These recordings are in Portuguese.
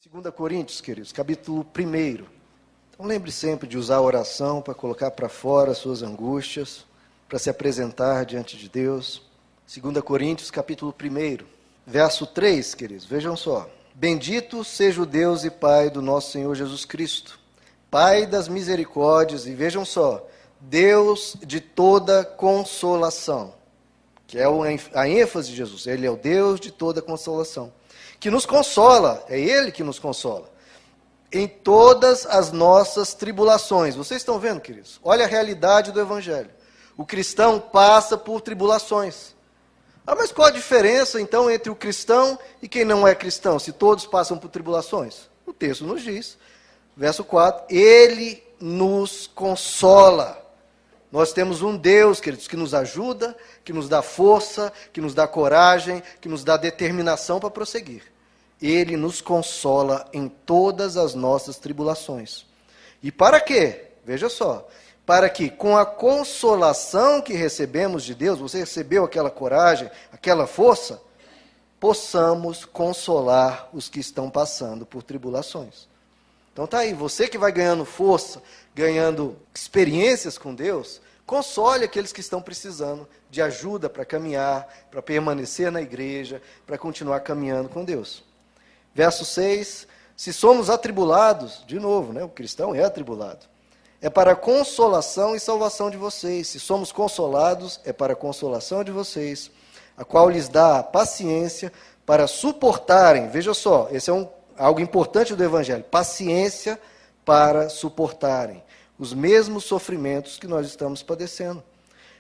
2 Coríntios, queridos, capítulo 1. Então lembre sempre de usar a oração para colocar para fora as suas angústias, para se apresentar diante de Deus. 2 Coríntios, capítulo 1, verso 3, queridos, vejam só. Bendito seja o Deus e Pai do nosso Senhor Jesus Cristo, Pai das misericórdias, e vejam só, Deus de toda consolação, que é a ênfase de Jesus, Ele é o Deus de toda consolação, que nos consola, é Ele que nos consola, em todas as nossas tribulações. Vocês estão vendo, queridos? Olha a realidade do Evangelho. O cristão passa por tribulações. Mas qual a diferença, então, entre o cristão e quem não é cristão, se todos passam por tribulações? O texto nos diz, verso 4, Ele nos consola. Nós temos um Deus, queridos, que nos ajuda, que nos dá força, que nos dá coragem, que nos dá determinação para prosseguir. Ele nos consola em todas as nossas tribulações. E para quê? Veja só. Para que, com a consolação que recebemos de Deus, você recebeu aquela coragem, aquela força, possamos consolar os que estão passando por tribulações. Então está aí, você que vai ganhando força, ganhando experiências com Deus, console aqueles que estão precisando de ajuda para caminhar, para permanecer na igreja, para continuar caminhando com Deus. Verso 6, se somos atribulados, de novo, o cristão é atribulado, é para a consolação e salvação de vocês. Se somos consolados, é para a consolação de vocês, a qual lhes dá paciência para suportarem, veja só, esse é algo importante do Evangelho, paciência para suportarem os mesmos sofrimentos que nós estamos padecendo.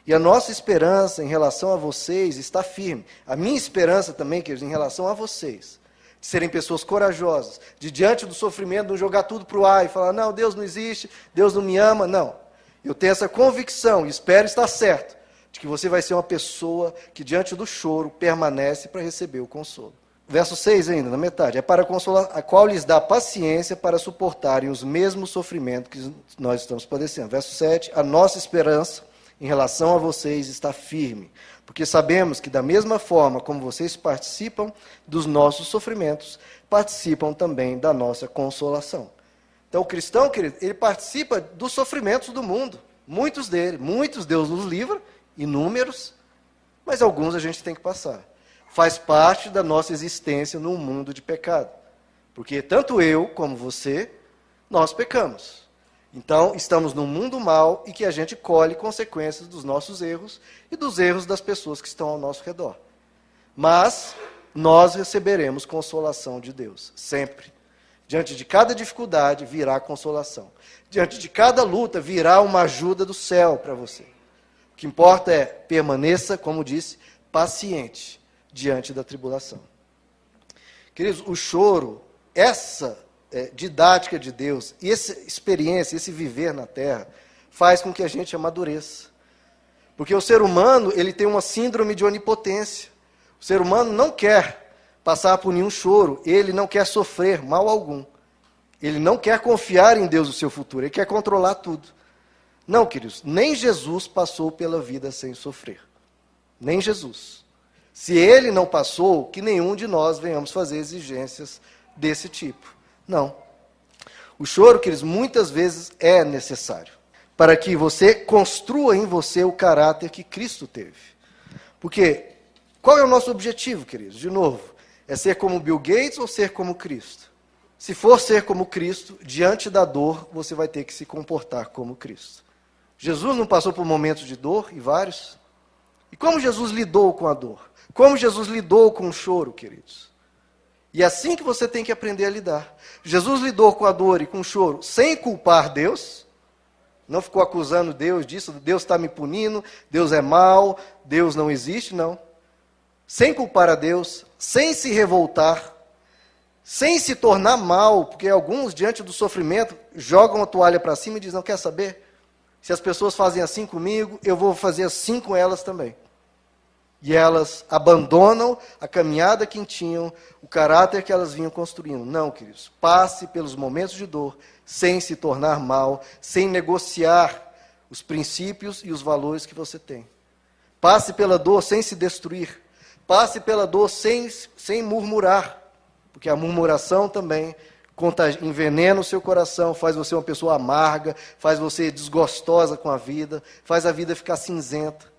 E a nossa esperança em relação a vocês está firme. A minha esperança também, queridos, em relação a vocês, de serem pessoas corajosas, de diante do sofrimento não jogar tudo para o ar e falar, não, Deus não existe, Deus não me ama, não. Eu tenho essa convicção, e espero estar certo, de que você vai ser uma pessoa que diante do choro permanece para receber o consolo. Verso 6 ainda, na metade, é para consolar, a qual lhes dá paciência para suportarem os mesmos sofrimentos que nós estamos padecendo. Verso 7, a nossa esperança em relação a vocês está firme, porque sabemos que da mesma forma como vocês participam dos nossos sofrimentos, participam também da nossa consolação. Então o cristão, querido, ele participa dos sofrimentos do mundo, muitos Deus nos livra, inúmeros, mas alguns a gente tem que passar. Faz parte da nossa existência num mundo de pecado. Porque tanto eu como você, nós pecamos. Então, estamos num mundo mau e que a gente colhe consequências dos nossos erros e dos erros das pessoas que estão ao nosso redor. Mas nós receberemos consolação de Deus, sempre. Diante de cada dificuldade virá consolação. Diante de cada luta virá uma ajuda do céu para você. O que importa é permaneça, como disse, paciente diante da tribulação. Queridos, o choro, essa didática de Deus, e essa experiência, esse viver na terra, faz com que a gente amadureça. Porque o ser humano, ele tem uma síndrome de onipotência. O ser humano não quer passar por nenhum choro, ele não quer sofrer mal algum. Ele não quer confiar em Deus o seu futuro, ele quer controlar tudo. Não, queridos, nem Jesus passou pela vida sem sofrer. Nem Jesus. Se ele não passou, que nenhum de nós venhamos fazer exigências desse tipo. Não. O choro, queridos, muitas vezes é necessário para que você construa em você o caráter que Cristo teve. Porque qual é o nosso objetivo, queridos? De novo, é ser como Bill Gates ou ser como Cristo? Se for ser como Cristo, diante da dor, você vai ter que se comportar como Cristo. Jesus não passou por momentos de dor, e vários? E como Jesus lidou com a dor? Como Jesus lidou com o choro, queridos? E é assim que você tem que aprender a lidar. Jesus lidou com a dor e com o choro sem culpar Deus, não ficou acusando Deus disso, Deus está me punindo, Deus é mau, Deus não existe, não. Sem culpar a Deus, sem se revoltar, sem se tornar mal, porque alguns, diante do sofrimento, jogam a toalha para cima e dizem, não quer saber? Se as pessoas fazem assim comigo, eu vou fazer assim com elas também. E elas abandonam a caminhada que tinham, o caráter que elas vinham construindo. Não, queridos, passe pelos momentos de dor, sem se tornar mal, sem negociar os princípios e os valores que você tem. Passe pela dor sem se destruir. Passe pela dor sem murmurar. Porque a murmuração também envenena o seu coração, faz você uma pessoa amarga, faz você desgostosa com a vida, faz a vida ficar cinzenta.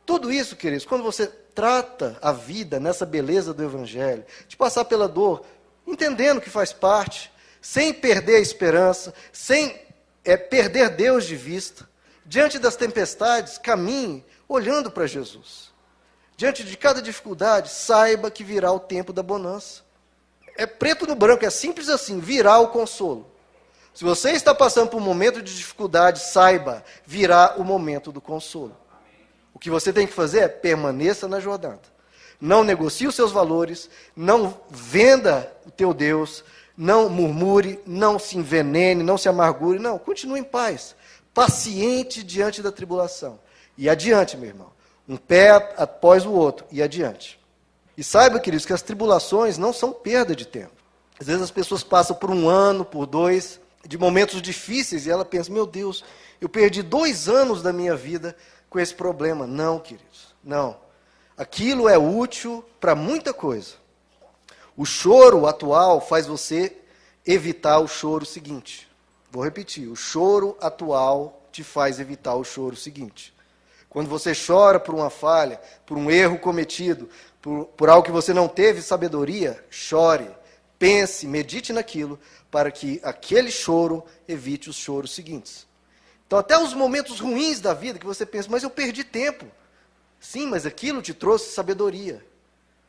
Tudo isso, queridos, quando você trata a vida nessa beleza do Evangelho, de passar pela dor, entendendo que faz parte, sem perder a esperança, sem perder Deus de vista, diante das tempestades, caminhe olhando para Jesus. Diante de cada dificuldade, saiba que virá o tempo da bonança. É preto no branco, é simples assim, virá o consolo. Se você está passando por um momento de dificuldade, saiba, virá o momento do consolo. O que você tem que fazer é permaneça na jornada. Não negocie os seus valores, não venda o teu Deus, não murmure, não se envenene, não se amargure, não, continue em paz, paciente diante da tribulação. E adiante, meu irmão, um pé após o outro, e adiante. E saiba, queridos, que as tribulações não são perda de tempo. Às vezes as pessoas passam por 1 ano, por 2, de momentos difíceis, e ela pensa, meu Deus, eu perdi 2 anos da minha vida com esse problema. Não, queridos, não. Aquilo é útil para muita coisa. O choro atual faz você evitar o choro seguinte. Vou repetir, o choro atual te faz evitar o choro seguinte. Quando você chora por uma falha, por um erro cometido, por algo que você não teve sabedoria, chore, pense, medite naquilo, para que aquele choro evite os choros seguintes. Então, até os momentos ruins da vida, que você pensa, mas eu perdi tempo. Sim, mas aquilo te trouxe sabedoria.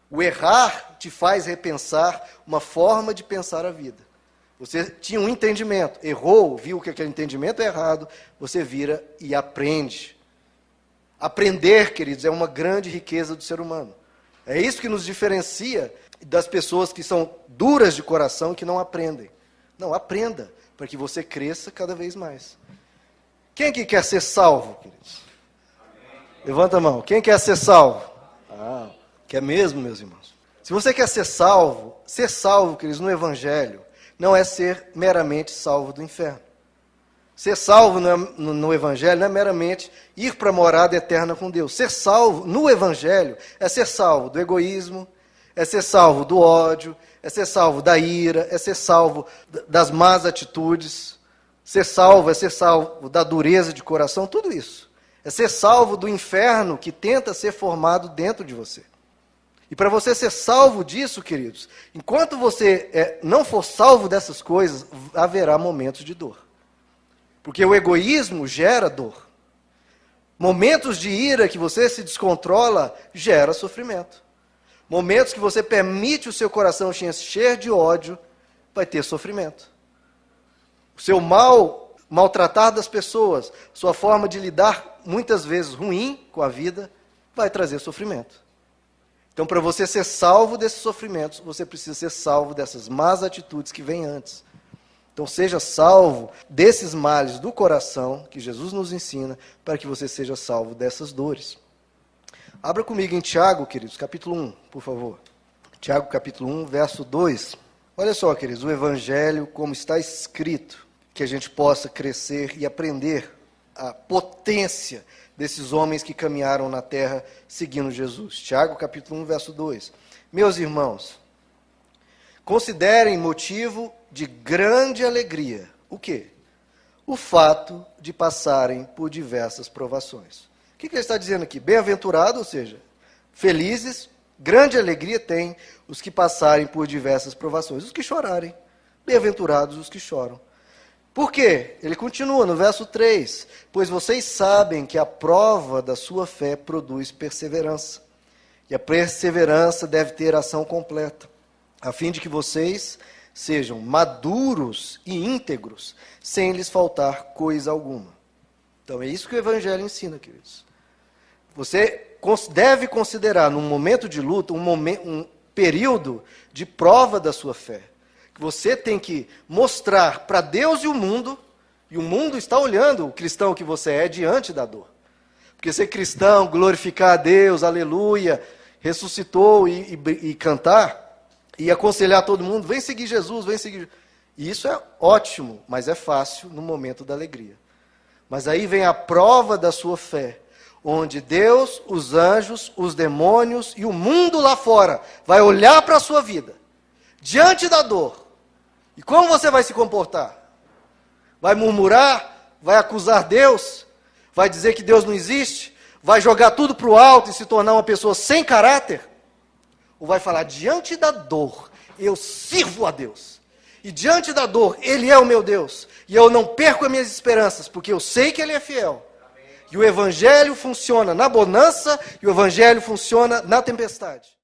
O errar te faz repensar uma forma de pensar a vida. Você tinha um entendimento, errou, viu que aquele entendimento é errado, você vira e aprende. Aprender, queridos, é uma grande riqueza do ser humano. É isso que nos diferencia das pessoas que são duras de coração e que não aprendem. Não, aprenda, para que você cresça cada vez mais. Quem que quer ser salvo, queridos? Levanta a mão. Quem quer ser salvo? Quer mesmo, meus irmãos? Se você quer ser salvo, queridos, no Evangelho, não é ser meramente salvo do inferno. Ser salvo no Evangelho não é meramente ir para a morada eterna com Deus. Ser salvo no Evangelho é ser salvo do egoísmo, é ser salvo do ódio, é ser salvo da ira, é ser salvo das más atitudes. Ser salvo é ser salvo da dureza de coração, tudo isso. É ser salvo do inferno que tenta ser formado dentro de você. E para você ser salvo disso, queridos, enquanto você não for salvo dessas coisas, haverá momentos de dor. Porque o egoísmo gera dor. Momentos de ira que você se descontrola, gera sofrimento. Momentos que você permite o seu coração se encher de ódio, vai ter sofrimento. O seu maltratar das pessoas, sua forma de lidar, muitas vezes ruim com a vida, vai trazer sofrimento. Então, para você ser salvo desses sofrimentos, você precisa ser salvo dessas más atitudes que vêm antes. Então, seja salvo desses males do coração, que Jesus nos ensina, para que você seja salvo dessas dores. Abra comigo em Tiago, queridos, capítulo 1, por favor. Tiago, capítulo 1, verso 2. Olha só, queridos, o Evangelho, como está escrito, que a gente possa crescer e aprender a potência desses homens que caminharam na terra seguindo Jesus. Tiago, capítulo 1, verso 2. Meus irmãos, considerem motivo de grande alegria. O quê? O fato de passarem por diversas provações. O que ele está dizendo aqui? Bem-aventurado, ou seja, felizes, grande alegria têm os que passarem por diversas provações, os que chorarem. Bem-aventurados os que choram. Por quê? Ele continua no verso 3. Pois vocês sabem que a prova da sua fé produz perseverança. E a perseverança deve ter ação completa, a fim de que vocês sejam maduros e íntegros, sem lhes faltar coisa alguma. Então é isso que o Evangelho ensina, queridos. Você deve considerar, num momento de luta, um período de prova da sua fé. Você tem que mostrar para Deus e o mundo está olhando o cristão que você é diante da dor. Porque ser cristão, glorificar a Deus, aleluia, ressuscitou e cantar, e aconselhar todo mundo, vem seguir Jesus, vem seguir. E isso é ótimo, mas é fácil no momento da alegria. Mas aí vem a prova da sua fé, onde Deus, os anjos, os demônios e o mundo lá fora vai olhar para a sua vida, diante da dor, E como você vai se comportar? Vai murmurar? Vai acusar Deus? Vai dizer que Deus não existe? Vai jogar tudo para o alto e se tornar uma pessoa sem caráter? Ou vai falar, diante da dor, eu sirvo a Deus. E diante da dor, Ele é o meu Deus. E eu não perco as minhas esperanças, porque eu sei que Ele é fiel. E o Evangelho funciona na bonança e o Evangelho funciona na tempestade.